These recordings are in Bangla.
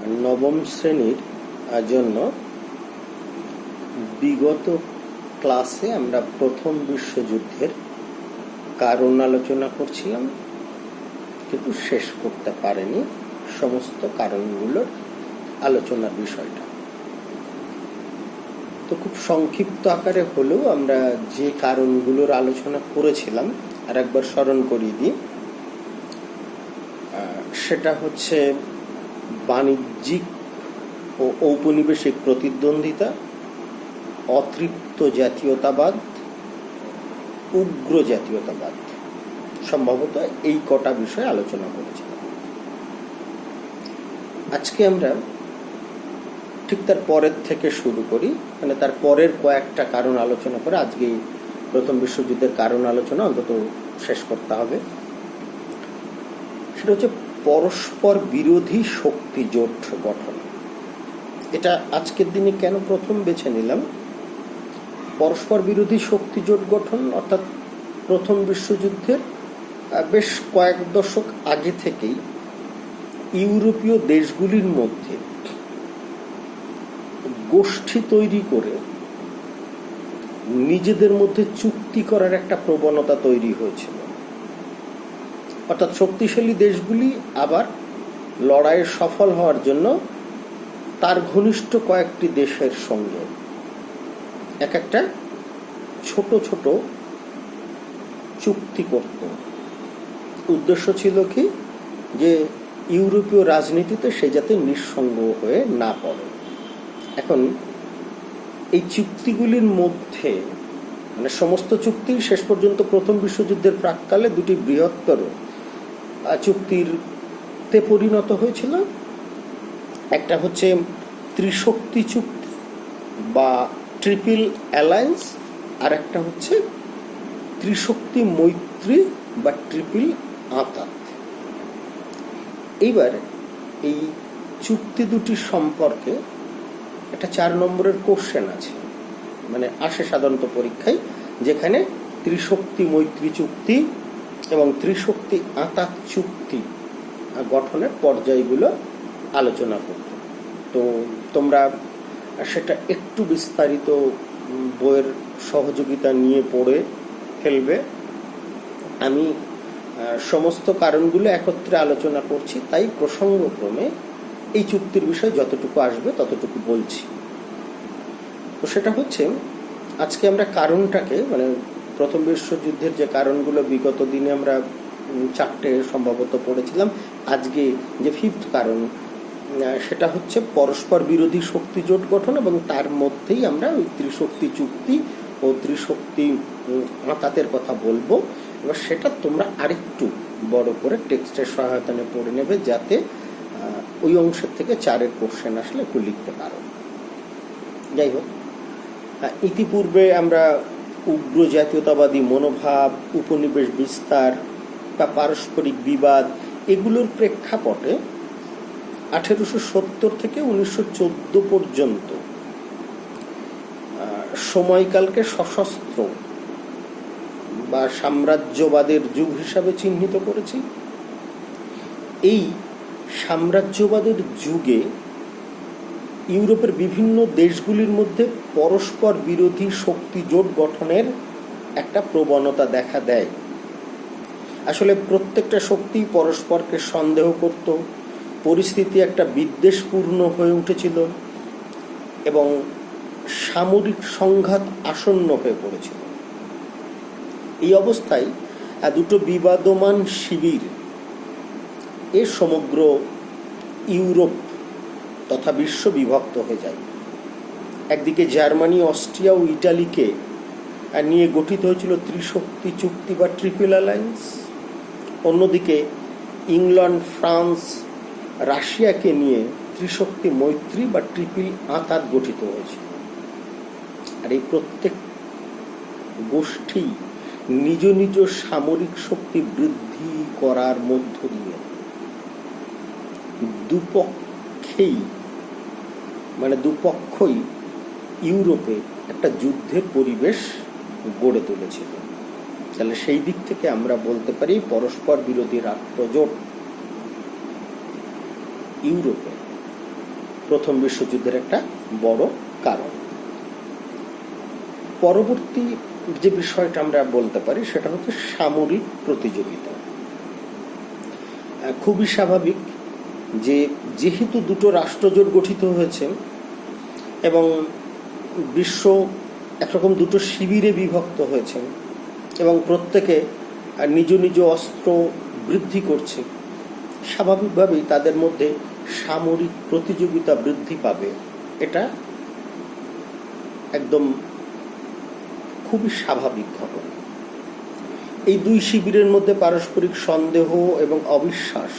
নবম শ্রেণীর জন্য বিগত ক্লাসে আমরা প্রথম বিশ্বযুদ্ধের কারণ আলোচনা করছিলাম, কিন্তু শেষ করতে পারেনি সমস্ত কারণগুলোর আলোচনার বিষয়টা। তো খুব সংক্ষিপ্ত আকারে হলেও আমরা যে কারণগুলোর আলোচনা করেছিলাম আর একবার স্মরণ করিয়ে দিই। সেটা হচ্ছে বাণিজ্যিক ও ঔপনিবেশিক প্রতিদ্বন্দ্বিতা, অতৃপ্ত জাতীয়তাবাদ, উগ্র জাতীয়তাবাদ, সম্ভবত এই কটা বিষয়ে আলোচনা করেছিলাম। আজকে আমরা ঠিক তার পরের থেকে শুরু করি, মানে তার পরের কয়েকটা কারণ আলোচনা করে আজকে প্রথম বিশ্বযুদ্ধের কারণ আলোচনা অন্তত শেষ করতে হবে। সেটা হচ্ছে পরস্পর বিরোধী শক্তি জোট গঠন। এটা আজকের দিনে কেন প্রথম বেছে নিলাম? পরস্পর বিরোধী শক্তি জোট গঠন অর্থাৎ প্রথম বিশ্বযুদ্ধের বেশ কয়েক দশক আগে থেকেই ইউরোপীয় দেশগুলির মধ্যে গোষ্ঠী তৈরি করে নিজেদের মধ্যে চুক্তি করার একটা প্রবণতা তৈরি হয়েছিল। অর্থাৎ শক্তিশালী দেশগুলি আবার লড়াইয়ে সফল হওয়ার জন্য তার ঘনিষ্ঠ কয়েকটি দেশের সঙ্গে এক একটা ছোট ছোট চুক্তি করত। উদ্দেশ্য ছিল কি, যে ইউরোপীয় রাজনীতিতে সে যাতে নিঃসঙ্গ হয়ে না পড়ে। এখন এই চুক্তিগুলির মধ্যে মানে সমস্ত চুক্তি শেষ পর্যন্ত প্রথম বিশ্বযুদ্ধের প্রাক্কালে দুটি বৃহত্তর চুক্তিতে পরিণত হয়েছিল। একটা হচ্ছে ত্রিশক্তি চুক্তি বা ট্রিপল অ্যালায়েন্স, আর একটা হচ্ছে ত্রিশক্তি মৈত্রী বা ট্রিপল আঁতাত। এইবার এই চুক্তি দুটি সম্পর্কে একটা 4 নম্বরের কোশ্চেন আছে, মানে আসে সাধারণত পরীক্ষায়, যেখানে ত্রিশক্তি মৈত্রী চুক্তি এবং ত্রিশক্তি আঁতাত চুক্তি গঠনের পর্যায়গুলো আলোচনা করতে। তো তোমরা সেটা একটু বিস্তারিত বইয়ের সহযোগিতা নিয়ে পড়ে ফেলবে। আমি সমস্ত কারণগুলো একত্রে আলোচনা করছি, তাই প্রসঙ্গক্রমে এই চুক্তির বিষয়ে যতটুকু আসবে ততটুকু বলছি। তো সেটা হচ্ছে আজকে আমরা কারণটাকে, মানে প্রথম বিশ্বযুদ্ধের যে কারণগুলো বিগত দিনে আমরা 4টে সম্ভবত পড়েছিলাম, আজকে যে 5th কারণ সেটা হচ্ছে পরস্পর বিরোধী শক্তি জোট গঠন, এবং তার মধ্যেই আমরা ওই ত্রিশক্তি চুক্তি ও ত্রিশক্তি আঁতাতের কথা বলবো। এবার সেটা তোমরা আরেকটু বড় করে টেক্সটের সহায়তা নিয়ে পড়ে নেবে, যাতে ওই অংশের থেকে 4-এর কোশ্চেন আসলে একটু লিখতে পারো। যাই হোক, ইতিপূর্বে আমরা উগ্র জাতীয়তাবাদী মনোভাব, উপনিবেশ বিস্তার বা পারস্পরিক বিবাদ এগুলোর প্রেক্ষাপটে 1870 থেকে 1914 পর্যন্ত সময়কালকে সশস্ত্র বা সাম্রাজ্যবাদের যুগ হিসাবে চিহ্নিত করেছি। এই সাম্রাজ্যবাদের যুগে ইউরোপের বিভিন্ন দেশগুলির মধ্যে পরস্পর বিরোধী শক্তি জোট গঠনের একটা প্রবণতা দেখা দেয়। আসলে প্রত্যেকটা শক্তি পরস্পরকে সন্দেহ করত, পরিস্থিতি একটা বিদ্বেষপূর্ণ হয়ে উঠেছিল এবং সামরিক সংঘাত আসন্ন হয়ে পড়েছিল। এই অবস্থায় দুটো বিবাদমান শিবির সমগ্র ইউরোপ তথা বিশ্ব বিভক্ত হয়ে যায়। একদিকে জার্মানি, অস্ট্রিয়া ও ইটালিকে নিয়ে গঠিত হয়েছিল ত্রিশক্তি চুক্তি বা ট্রিপল অ্যালায়েন্স। অন্যদিকে ইংল্যান্ড, ফ্রান্স, রাশিয়াকে নিয়ে ত্রিশক্তি মৈত্রী বা ট্রিপল আঁতাত গঠিত হয়েছিল। আর এই প্রত্যেক গোষ্ঠী নিজ নিজ সামরিক শক্তি বৃদ্ধি করার মধ্য দিয়ে দুপক্ষই ইউরোপে একটা যুদ্ধের পরিবেশ গড়ে তুলেছিল। তাহলে সেই দিক থেকে আমরা বলতে পারি পরস্পর বিরোধী রাষ্ট্রজোট ইউরোপে প্রথম বিশ্বযুদ্ধের একটা বড় কারণ। পরবর্তী যে বিষয়টা আমরা বলতে পারি সেটা হচ্ছে সামরিক প্রতিযোগিতা। খুবই স্বাভাবিক যে যেহেতু দুটো রাষ্ট্রজোট গঠিত হয়েছে এবং বিশ্ব একরকম দুটো শিবিরে বিভক্ত হয়েছে এবং প্রত্যেকে নিজ নিজ অস্ত্র বৃদ্ধি করছে, স্বাভাবিকভাবেই তাদের মধ্যে সামরিক প্রতিযোগিতা বৃদ্ধি পাবে। এটা একদম খুবই স্বাভাবিক ঘটনা। এই দুই শিবিরের মধ্যে পারস্পরিক সন্দেহ এবং অবিশ্বাস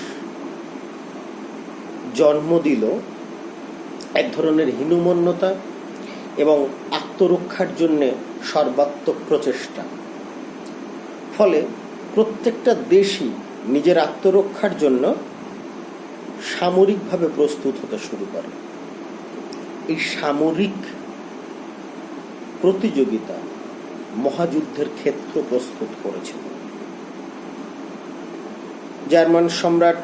জন্ম দিল এক ধরনের হীনমন্যতা এবং আত্মরক্ষার জন্য সর্বাত্মক প্রচেষ্টা। ফলে প্রত্যেকটা দেশই নিজের আত্মরক্ষার জন্য সামরিকভাবে প্রস্তুত হতে শুরু করে। এই সামরিক প্রতিযোগিতা মহাযুদ্ধের ক্ষেত্র প্রস্তুত করেছিল। জার্মান সম্রাট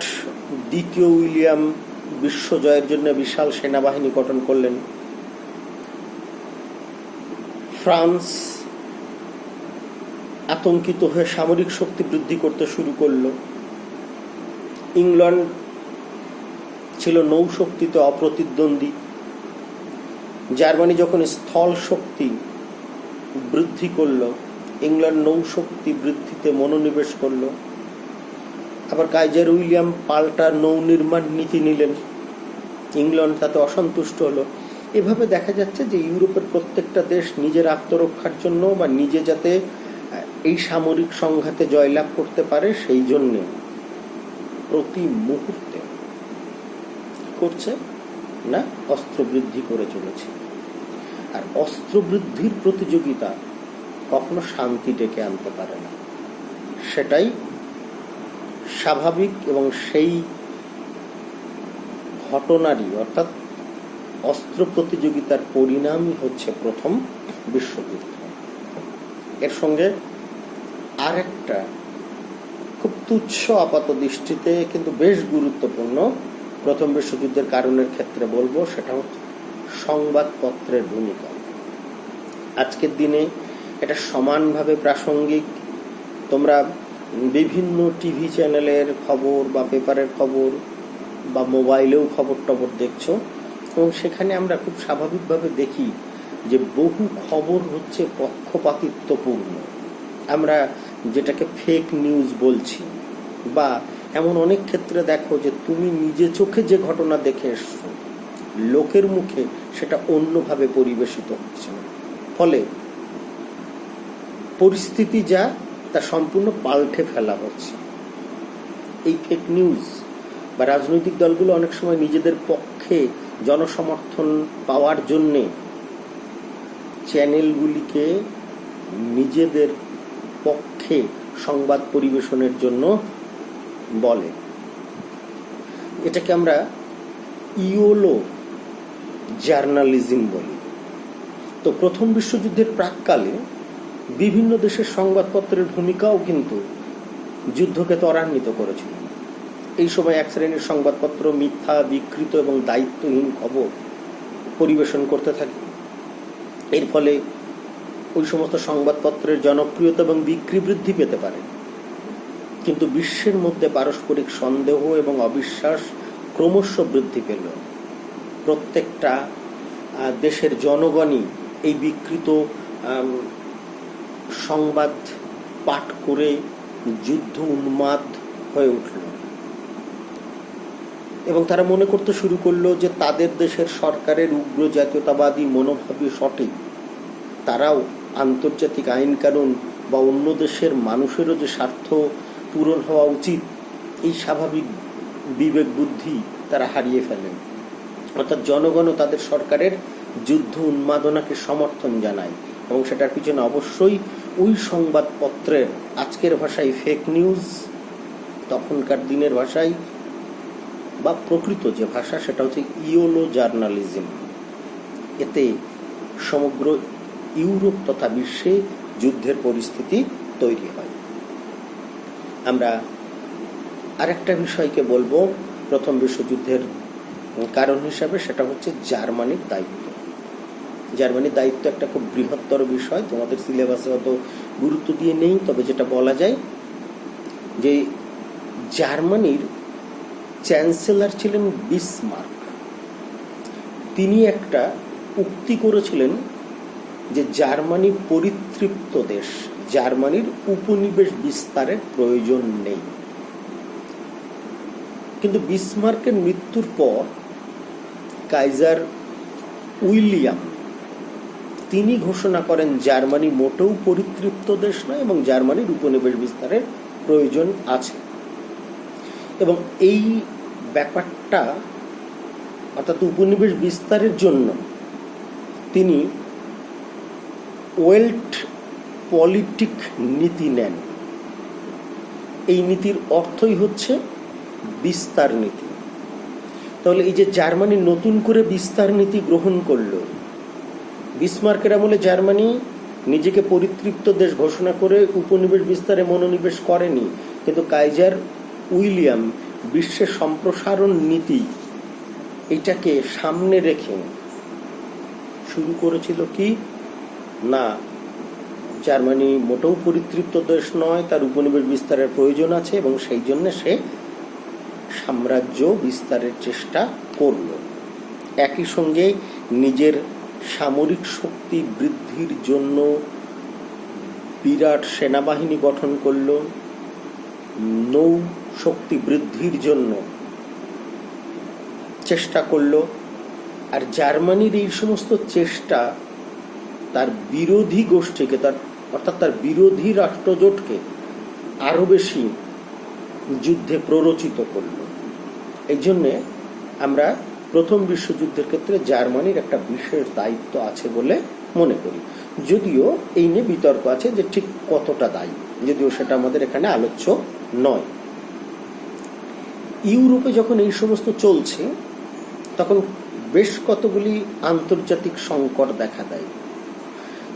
দ্বিতীয় উইলিয়াম বিশ্বজয়ের জন্য বিশাল সেনাবাহিনী গঠন করলেন। ফ্রান্স আতঙ্কিত হয়ে সামরিক শক্তি বৃদ্ধি করতে শুরু করলো। ইংল্যান্ড ছিল নৌশক্তিতে অপ্রতিদ্বন্দ্বী। জার্মানি যখন স্থল শক্তি বৃদ্ধি করলো, ইংল্যান্ড নৌশক্তি বৃদ্ধিতে মনোনিবেশ করলো। আবার কাইজার উইলিয়াম পাল্টা নৌ নির্মাণ নীতি নিলেন, ইংল্যান্ড তাতে অসন্তুষ্ট হলো। এভাবে দেখা যাচ্ছে যে ইউরোপের প্রত্যেকটা দেশ নিজের আত্মরক্ষার জন্য বা নিজে যাতে এই সামরিক সংঘাতে জয়লাভ করতে পারে সেই জন্য প্রতি মুহূর্তে করছে না অস্ত্র বৃদ্ধি করে চলেছে। আর অস্ত্র বৃদ্ধির প্রতিযোগিতা কখনো শান্তি ডেকে আনতে পারে না, সেটাই স্বাভাবিক। এবং সেই ঘটনারই অর্থাৎ অস্ত্র প্রতিযোগিতার পরিণামই হচ্ছে প্রথম বিশ্বযুদ্ধ। এর সঙ্গে আরেকটা খুব তুচ্ছ আপাত দৃষ্টিতে কিন্তু বেশ গুরুত্বপূর্ণ প্রথম বিশ্বযুদ্ধের কারণের ক্ষেত্রে বলবো, সেটা হচ্ছে সংবাদপত্রের ভূমিকা। আজকের দিনে এটা সমানভাবে প্রাসঙ্গিক। তোমরা বিভিন্ন টিভি চ্যানেলের খবর বা পেপারের খবর বা মোবাইলেও খবর টবর দেখছো, এবং সেখানে আমরা খুব স্বাভাবিকভাবে দেখি যে বহু খবর হচ্ছে পক্ষপাতিত্বপূর্ণ। আমরা যেটাকে ফেক নিউজ বলছি, বা এমন অনেক ক্ষেত্রে দেখো যে তুমি নিজে চোখে যে ঘটনা দেখে এসছো, লোকের মুখে সেটা অন্যভাবে পরিবেশিত হচ্ছে। ফলে পরিস্থিতি যা তা সম্পূর্ণ পাল্টে ফেলা হচ্ছে। এই ফেক নিউজ বা রাজনৈতিক দলগুলো অনেক সময় নিজেদের পক্ষে জনসমর্থন পাওয়ার জন্যে চ্যানেলগুলিকে নিজেদের পক্ষে সংবাদ পরিবেশনের জন্য বলে। এটাকে আমরা ইওলো জার্নালিজম বলি। তো প্রথম বিশ্বযুদ্ধের প্রাক্কালে বিভিন্ন দেশের সংবাদপত্রের ভূমিকাও কিন্তু যুদ্ধকে ত্বরান্বিত করেছিল। এই সময় এক শ্রেণীর সংবাদপত্র মিথ্যা, বিকৃত এবং দায়িত্বহীন খবর পরিবেশন করতে থাকে। এর ফলে ওই সমস্ত সংবাদপত্রের জনপ্রিয়তা এবং বিক্রি বৃদ্ধি পেতে পারে। কিন্তু বিশ্বের মধ্যে পারস্পরিক সন্দেহ এবং অবিশ্বাস ক্রমশ বৃদ্ধি পেল। প্রত্যেকটা দেশের জনগণই এই বিকৃত সংবাদ পাঠ করে যুদ্ধ উন্মাদ হয়ে উঠল এবং তারা মনে করতে শুরু করলো যে তাদের দেশের সরকারের উগ্র জাতীয়তাবাদী মনোভাবই সঠিক। তারাও আন্তর্জাতিক আইন কানুন বা অন্য দেশের মানুষেরও যে স্বার্থ পূরণ হওয়া উচিত, এই স্বাভাবিক বিবেক বুদ্ধি তারা হারিয়ে ফেলেন। অর্থাৎ জনগণও তাদের সরকারের যুদ্ধ উন্মাদনাকে সমর্থন জানায় এবং সেটার পিছনে অবশ্যই ওই সংবাদপত্রের, আজকের ভাষায় ফেক নিউজ, তখনকার দিনের ভাষায় বা প্রকৃত যে ভাষা সেটা হচ্ছে ইওলো জার্নালিজম। এতে সমগ্র ইউরোপ তথা বিশ্বে যুদ্ধের পরিস্থিতি তৈরি হয়। আমরা আরেকটা বিষয়কে বলবো প্রথম বিশ্বযুদ্ধের কারণ হিসাবে সেটা হচ্ছে জার্মানির দায়িত্ব। জার্মানির দায়িত্ব একটা খুব বৃহত্তর বিষয়, তোমাদের সিলেবাসে অত গুরুত্ব দিয়ে নেই, তবে যেটা বলা যায় যে জার্মানির চ্যান্সেলর ছিলেন বিসমার্ক। তিনি একটা উক্তি করেছিলেন যে জার্মানি পরিতৃপ্ত দেশ, জার্মানির উপনিবেশ বিস্তারের প্রয়োজন নেই। কিন্তু বিসমার্কের মৃত্যুর পর কাইজার উইলিয়াম তিনি ঘোষণা করেন জার্মানি মোটেও পরিতৃপ্ত দেশ নয় এবং জার্মানির উপনিবেশ বিস্তারের প্রয়োজন আছে। এবং এই ব্যাপারটা অর্থাৎ উপনিবেশ বিস্তারের জন্য তিনি ওয়েল্ট পলিটিক নীতি নেন। এই নীতির অর্থই হচ্ছে বিস্তার নীতি। তাহলে এই যে জার্মানি নতুন করে বিস্তার নীতি গ্রহণ করলো, বিসমার্কের আমলে জার্মানি নিজেকে পরিতৃপ্ত দেশ ঘোষণা করে উপনিবেশ বিস্তারে মনোনিবেশ করেনি, কিন্তু কাইজার উইলিয়াম বিশ্বের সম্প্রসারণ নীতি এটাকে সামনে রেখে শুরু করেছিল কি না, জার্মানি মোটেও পরিতৃপ্ত দেশ নয়, তার উপনিবেশ বিস্তারের প্রয়োজন আছে এবং সেই জন্য সে সাম্রাজ্য বিস্তারের চেষ্টা করল। একই সঙ্গে নিজের সামরিক শক্তি বৃদ্ধির জন্য বিরাট সেনাবাহিনী গঠন করল, নৌ শক্তি বৃদ্ধির জন্য চেষ্টা করল। আর জার্মানির এই সমস্ত চেষ্টা তার বিরোধী গোষ্ঠীকে, অর্থাৎ তার বিরোধী রাষ্ট্রজোটকে আরো বেশি যুদ্ধে প্ররোচিত করল। এই জন্যে আমরা প্রথম বিশ্বযুদ্ধের ক্ষেত্রে জার্মানির একটা বিশেষ দায়িত্ব আছে বলে মনে করি, যদিও এই নিয়ে বিতর্ক আছে যে ঠিক কতটা দায়ী, যদিও সেটা আমাদের এখানে আলোচ্য নয়। ইউরোপে যখন এই সমস্ত চলছে তখন বেশ কতগুলি আন্তর্জাতিক সংকট দেখা দেয়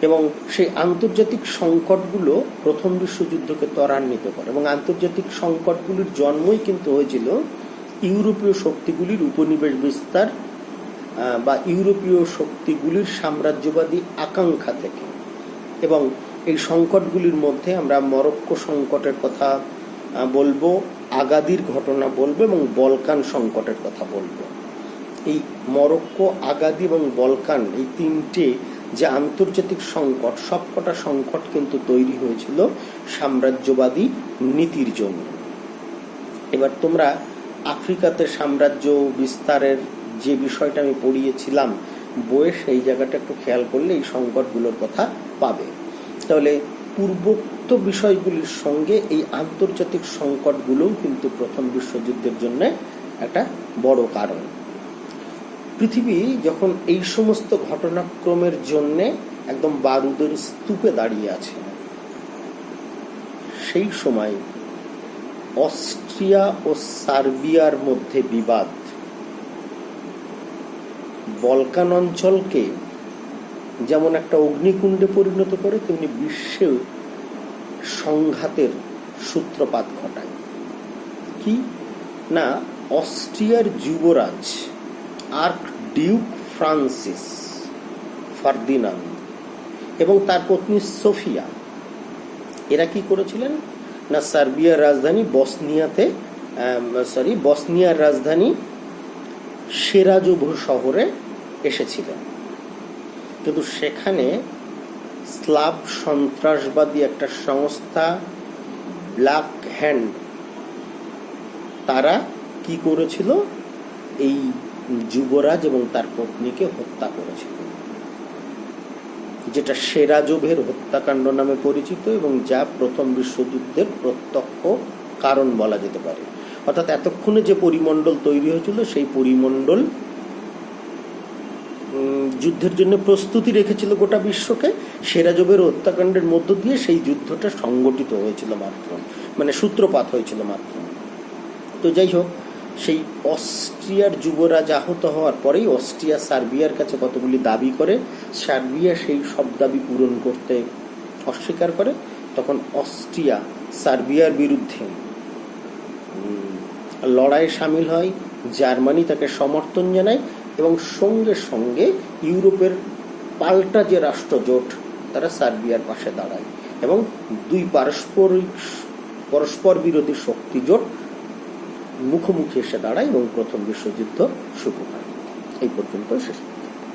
এবং সেই আন্তর্জাতিক সংকটগুলো প্রথম বিশ্বযুদ্ধকে ত্বরান্বিত করে এবং আন্তর্জাতিক সংকটগুলির জন্মই কিন্তু হয়েছিল ইউরোপীয় শক্তিগুলির উপনিবেশ বিস্তার বা ইউরোপীয় শক্তিগুলির সাম্রাজ্যবাদী আকাঙ্ক্ষা থেকে। এবং এই সংকটগুলির মধ্যে আমরা মরক্কো সংকটের কথা বলবো, আগাদির ঘটনা বলবো এবং বলকান সংকটের কথা বলবো। এই মরক্কো, আগাদি এবং বলকান এই তিনটে যে আন্তর্জাতিক সংকট, সবকটা সংকট কিন্তু তৈরি হয়েছিল সাম্রাজ্যবাদী নীতির জন্য। এবার তোমরা আফ্রিকাতে সাম্রাজ্য বিস্তারের যে বিষয়টা আমি পড়িয়েছিলাম বইয়ে, সেই জায়গাটা একটু খেয়াল করলে এই সংকটগুলোর কথা পাবে। তাহলে পূর্বোক্ত বিষয়গুলির সঙ্গে এই আন্তর্জাতিক সংকটগুলোও কিন্তু প্রথম বিশ্বযুদ্ধের জন্য একটা বড় কারণ। পৃথিবী যখন এই সমস্ত ঘটনাক্রমের জন্য একদম বারুদের স্তূপে দাঁড়িয়ে আছে, সেই সময় অস্ট্রিয়া ও সার্বিয়ার মধ্যে বিবাদ বলকান অঞ্চলকে যেমন একটা অগ্নিকুণ্ডে পরিণত করে, তেমনি বিশ্বে সংঘাতের সূত্রপাত ঘটায়। কি না, অস্ট্রিয়ার যুবরাজ আর্ক ডিউক ফ্রান্সিস ফার্দিনান্দ এবং তার পত্নী সোফিয়া এরা কি করেছিলেন না, সার্বিয়ার রাজধানী বসনিয়ার রাজধানী সেরাজোভো শহরে এসেছিলেন। কিন্তু সেখানে স্লাভ সন্ত্রাসবাদী একটা সংস্থা ব্ল্যাক হ্যান্ড তারা কি করেছিল, এই যুবরাজ এবং তার পত্নীকে হত্যা করেছিল, যেটা সেরাজোভের হত্যাকাণ্ড নামে পরিচিত এবং যা প্রথম বিশ্বযুদ্ধের প্রত্যক্ষ কারণ বলা যেতে পারে। অর্থাৎ এতক্ষণে যে পরিমণ্ডল তৈরি হয়েছিল সেই পরিমণ্ডল যুদ্ধের জন্য প্রস্তুতি রেখেছিল গোটা বিশ্বকে। সেরাজোভের হত্যাকাণ্ডের মধ্য দিয়ে সেই যুদ্ধটা সংগঠিত হয়েছিল মাত্র, মানে সূত্রপাত হয়েছিল মাত্র। তো যাই হোক, সেই অস্ট্রিয়ার যুবরাজ আহত হওয়ার পরেই অস্ট্রিয়া সার্বিয়ার কাছে কতগুলি দাবি করে, সার্বিয়া সেই সব দাবি পূরণ করতে অস্বীকার করে। তখন অস্ট্রিয়া সার্বিয়ার বিরুদ্ধে লড়াইয়ে সামিল হয়, জার্মানি তাকে সমর্থন জানায় এবং সঙ্গে সঙ্গে ইউরোপের পাল্টা যে রাষ্ট্রজোট তারা সার্বিয়ার পাশে দাঁড়ায় এবং দুই পরস্পর বিরোধী শক্তি জোট মুখোমুখি এসে দাঁড়ায় এবং প্রথম বিশ্বযুদ্ধ শুরু হয়। এই পর্যন্ত শেষ।